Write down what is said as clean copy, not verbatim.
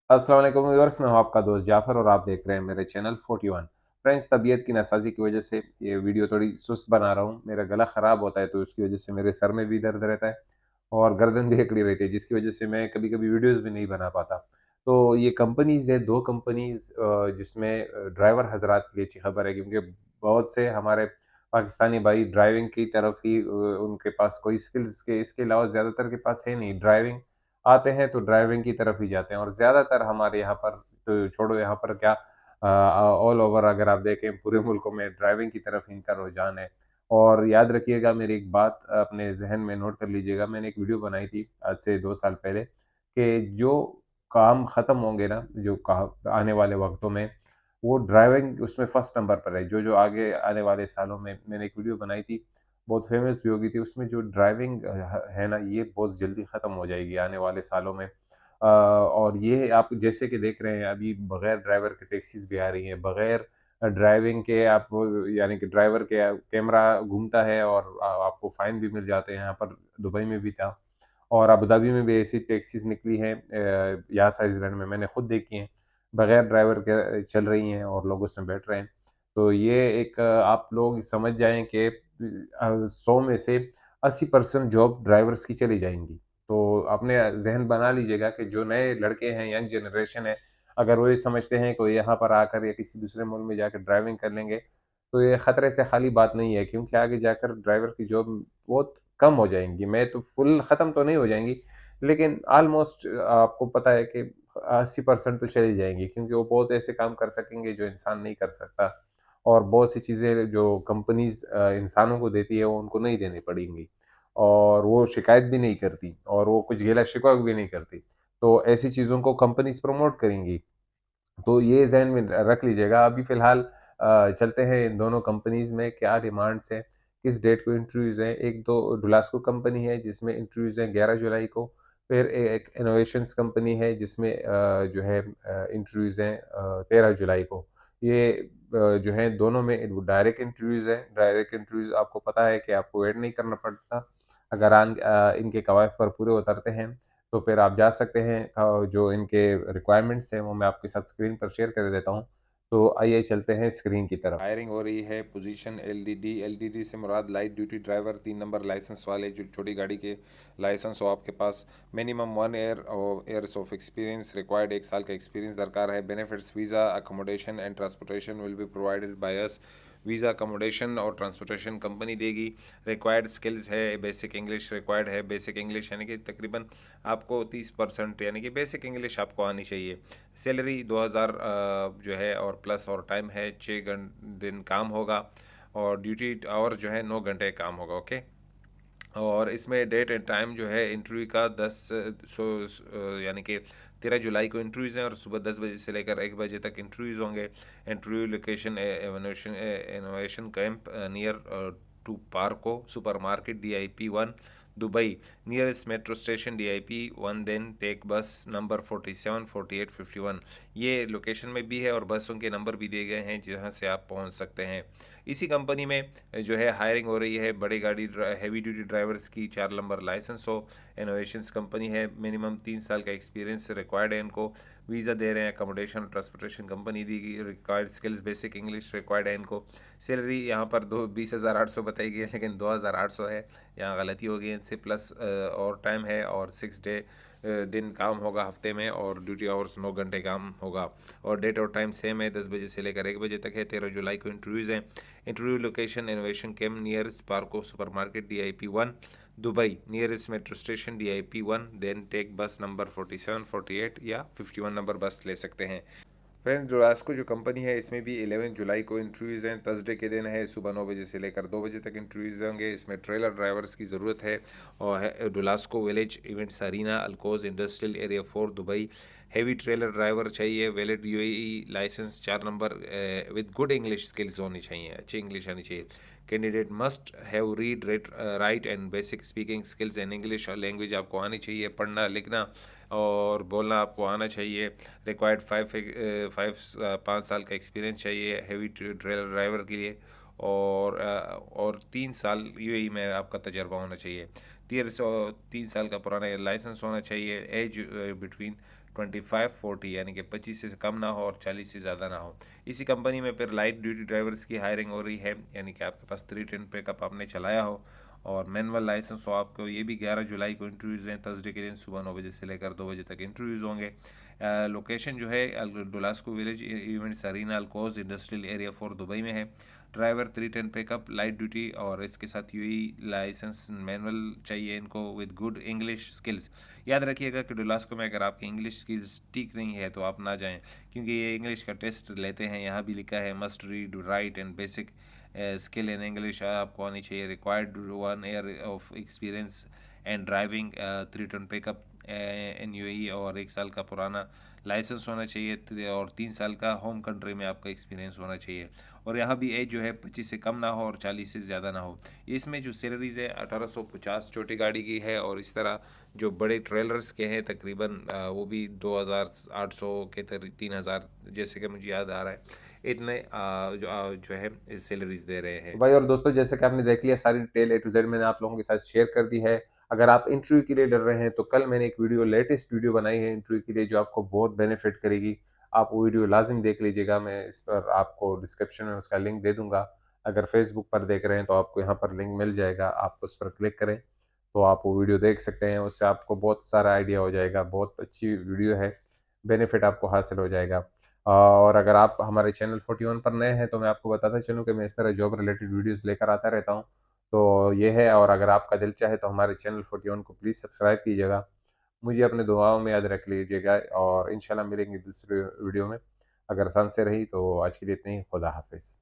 अस्सलाम वालेकुम व्यूअर्स, मैं हूं आपका दोस्त जाफ़र और आप देख रहे हैं मेरे चैनल 41। फ्रेंड्स, तबीयत की नासाज़ी की वजह से ये वीडियो थोड़ी सुस्त बना रहा हूं। मेरा गला ख़राब होता है तो उसकी वजह से मेरे सर में भी दर्द रहता है और गर्दन भी अकड़ी रहती है, जिसकी वजह से मैं कभी-कभी वीडियोज़ भी नहीं बना पाता। तो ये कंपनीज़ है, 2 कंपनीज़ जिसमें ड्राइवर हज़रात के लिए अच्छी खबर है, क्योंकि बहुत से हमारे पाकिस्तानी भाई ड्राइविंग की तरफ ही उनके पास कोई स्किल्स के इसके अलावा ज़्यादातर के पास है नहीं। ड्राइविंग आते हैं तो ड्राइविंग की तरफ ही जाते हैं और ज़्यादातर हमारे यहाँ पर तो छोड़ो यहाँ पर क्या ऑल ओवर अगर आप देखें पूरे मुल्कों में ड्राइविंग की तरफ इनका रुझान है। और याद रखिएगा, मेरी एक बात अपने ज़हन में नोट कर लीजिएगा, मैंने एक वीडियो बनाई थी आज से 2 साल पहले कि जो काम ख़त्म होंगे ना, जो कहा आने वाले वक़्तों में, वो ड्राइविंग उसमें फर्स्ट नंबर पर है। जो आगे आने वाले सालों में मैंने एक वीडियो बनाई थी, बहुत फ़ेमस भी हो गई थी, उसमें जो ड्राइविंग है ना, ये बहुत जल्दी ख़त्म हो जाएगी आने वाले सालों में। और ये आप जैसे कि देख रहे हैं, अभी बगैर ड्राइवर के टैक्सीज़ भी आ रही हैं, बगैर ड्राइविंग के आप यानी कि ड्राइवर के कैमरा घूमता है और आपको फ़ाइन भी मिल जाते हैं। यहाँ पर दुबई में भी था और अबू धाबी में भी ऐसी टैक्सीज़ निकली हैं, यास आइलैंड में मैंने खुद देखी हैं, बगैर ड्राइवर के चल रही हैं और लोग उसमें बैठ रहे हैं। तो ये एक आप लोग समझ जाएँ कि 100 में से 80% जॉब ड्राइवर्स की चली जाएँगी। तो अपने ज़हन बना लीजिएगा कि जो नए लड़के हैं, यंग जनरेशन है, अगर वो ये समझते हैं कि वो यहाँ पर आकर या किसी दूसरे मुल्क में जाकर ड्राइविंग कर लेंगे, तो ये खतरे से खाली बात नहीं है, क्योंकि आगे जाकर ड्राइवर की जॉब बहुत कम हो जाएँगी। मैं तो फुल ख़त्म तो नहीं हो जाएँगी, लेकिन ऑलमोस्ट आपको पता है कि 80% तो चली जाएँगी, क्योंकि वो बहुत ऐसे काम कर सकेंगे जो इंसान नहीं कर सकता और बहुत सी चीज़ें जो कंपनीज़ इंसानों को देती है, वो उनको नहीं देनी पड़ेंगी और वो शिकायत भी नहीं करती और वो कुछ गिला-शिकवा भी नहीं करती। तो ऐसी चीज़ों को कंपनीज़ प्रमोट करेंगी। तो ये ज़हन में रख लीजिएगा। अभी फ़िलहाल चलते हैं इन दोनों कंपनीज़ में क्या डिमांड्स हैं, किस डेट को इंटरव्यूज़ हैं। एक तो डुलास्को कंपनी है जिसमें इंटरव्यूज़ हैं 11 जुलाई को, फिर एक इनोवेशंस कंपनी है जिसमें जो है इंटरव्यूज़ हैं 13 जुलाई को। ये जो हैं दोनों में वो डायरेक्ट इंटरव्यूज़ हैं। डायरेक्ट इंटरव्यूज़ आपको पता है कि आपको वेट नहीं करना पड़ता। अगर इनके कवायद पर पूरे उतरते हैं तो फिर आप जा सकते हैं। जो इनके रिक्वायरमेंट्स हैं वो मैं आपके साथ स्क्रीन पर शेयर कर देता हूँ। तो आइए चलते हैं स्क्रीन की तरफ। हायरिंग हो रही है, पोजीशन एलडीडी। एलडीडी से मुराद light duty driver, 3 number licence वाले, जो छोटी गाड़ी के लाइसेंस हो आपके पास। Minimum 1 years of experience required, 1 साल का एक्सपीरियंस दरकार है। Benefits visa, accommodation and transportation will be provided by us. Visa, accommodation और ट्रांसपोर्टेशन कंपनी देगी। रिक्वायर्ड स्किल्स है, बेसिक इंग्लिश रिक्वायर्ड है। बेसिक इंग्लिश यानी कि तकरीबन आपको 30% यानी कि बेसिक इंग्लिश आपको आनी चाहिए। सैलरी 2000 जो है और प्लस और टाइम है, 6 दिन काम होगा और ड्यूटी और जो है 9 घंटे काम होगा। ओके। और इसमें डेट एंड टाइम जो है इंटरव्यू का 10 यानी कि 13 जुलाई को इंटरव्यूज़ हैं और सुबह 10 बजे से लेकर 1 बजे तक इंटरव्यूज़ होंगे। Interview location innovation camp near to Parco supermarket DIP 1 Dubai. Nearest metro station DIP 1, then take bus number 47 48 51। ये लोकेशन में भी है और बसों के नंबर भी दिए गए हैं जहाँ से आप पहुँच सकते हैं। इसी कंपनी में जो है हायरिंग हो रही है बड़ी गाड़ी हैवी ड्यूटी ड्राइवर्स की, 4 नंबर लाइसेंस हो। इनोवेशंस कंपनी है, मिनिमम 3 साल का एक्सपीरियंस रिक्वायर्ड है इनको। वीज़ा दे रहे हैं, अकोमोडेशन और ट्रांसपोर्टेशन कंपनी दी गई। Required skills basic English required है इनको। सैलरी यहाँ पर 20,800 बताई गई है, लेकिन 2,800 है, यहाँ गलती हो गई है इनसे। प्लस और टाइम है और 6 दिन काम होगा हफ्ते में और ड्यूटी आवर्स 9 घंटे काम होगा। और डेट और टाइम सेम है, 10 बजे से लेकर 1 बजे तक है। 13 जुलाई को इंटरव्यूज़ हैं। Interview location innovation camp near Sparco supermarket DIP 1 Dubai. Nearest metro station DIP 1, then take bus number 47 48 या 51 नंबर बस ले सकते हैं। फ्रेंड्स, डोरास्को जो कंपनी है इसमें भी 11 जुलाई को इंटरव्यूज़ हैं। थर्सडे के दिन है, सुबह 9 बजे से लेकर 2 बजे तक इंटरव्यूज़ होंगे। इसमें ट्रेलर ड्राइवर्स की ज़रूरत है और है डोलास्को village events arena Al Quoz industrial area 4 Dubai. Heavy trailer driver चाहिए, valid UAE licence, 4 number, with good English skills होनी चाहिए, अच्छी इंग्लिश आनी चाहिए। Candidate must have read write and basic speaking skills in English और लैंग्वेज आपको आनी चाहिए, पढ़ना लिखना और बोलना आपको आना चाहिए। रिक्वायर्ड 5 साल का एक्सपीरियंस चाहिए हैवी ट्रेलर ड्राइवर के लिए और 3 साल UAE में आपका तजर्बा होना चाहिए। 3 साल का पुराना लाइसेंस होना चाहिए। एज बिटवीन 25-40 यानी कि 25 से कम ना हो और 40 से ज़्यादा ना हो। इसी कंपनी में फिर लाइट ड्यूटी ड्राइवर्स की हायरिंग हो रही है, यानी कि आपके पास 310 पिकअप आपने चलाया हो और मैनुअल लाइसेंस हो आपको। ये भी 11 जुलाई को इंटरव्यूज़ हैं, थर्सडे के दिन सुबह 9 बजे से लेकर 2 बजे तक इंटरव्यूज़ होंगे। लोकेशन जो है डुलास्को village events arena Al Quoz industrial area 4 Dubai में है। ड्राइवर 310 पिकअप लाइट ड्यूटी और इसके साथ यूई लाइसेंस मैनुअल चाहिए इनको विद गुड इंग्लिश स्किल्स। याद रखिएगा कि डुलास्को में अगर आपकी इंग्लिश स्किल्स ठीक नहीं है तो आप ना जाएं, क्योंकि ये इंग्लिश का टेस्ट लेते हैं। यहाँ भी लिखा है must read write and basic skill in English आपको आनी चाहिए। Required 1 year of experience and driving 3 ton pickup in UAE और 1 साल का पुराना लाइसेंस होना चाहिए और 3 साल का होम कंट्री में आपका एक्सपीरियंस होना चाहिए। और यहाँ भी एज जो है 25 से कम ना हो और 40 से ज़्यादा ना हो। इसमें जो सैलरीज़ है 1850 छोटी गाड़ी की है, और इस तरह जो बड़े ट्रेलर्स के हैं तकरीबन वो भी 2800 के 3000 जैसे कि मुझे याद आ रहा है, इतने जो है सैलरीज दे रहे तो हैं। भाई और दोस्तों, जैसे कि आपने देख लिया, सारी डिटेल ए टू जेड मैंने आप लोगों के साथ शेयर कर दी है। अगर आप इंटरव्यू के लिए डर रहे हैं तो कल मैंने एक वीडियो, लेटेस्ट वीडियो बनाई है इंटरव्यू के लिए, जो आपको बहुत बेनिफिट करेगी। आप वो वीडियो लाजिम देख लीजिएगा। मैं इस पर आपको डिस्क्रिप्शन में उसका लिंक दे दूंगा। अगर फेसबुक पर देख रहे हैं तो आपको यहाँ पर लिंक मिल जाएगा, आप उस पर क्लिक करें तो आप वो वीडियो देख सकते हैं। उससे आपको बहुत सारा आइडिया हो जाएगा। बहुत अच्छी वीडियो है, बेनिफिट आपको हासिल हो जाएगा। और अगर आप हमारे चैनल 41 पर नए हैं तो मैं आपको बताता चलूँ कि मैं इस तरह जॉब रिलेटेड वीडियोस लेकर आता रहता हूँ। तो ये है, और अगर आपका दिल चाहे तो हमारे चैनल 41 को प्लीज़ सब्सक्राइब कीजिएगा। मुझे अपने दुआओं में याद रख लीजिएगा और इंशाल्लाह मिलेंगे दूसरे वीडियो में। अगर आसान से रही तो आज के लिए इतना ही। खुदा हाफ़िज़।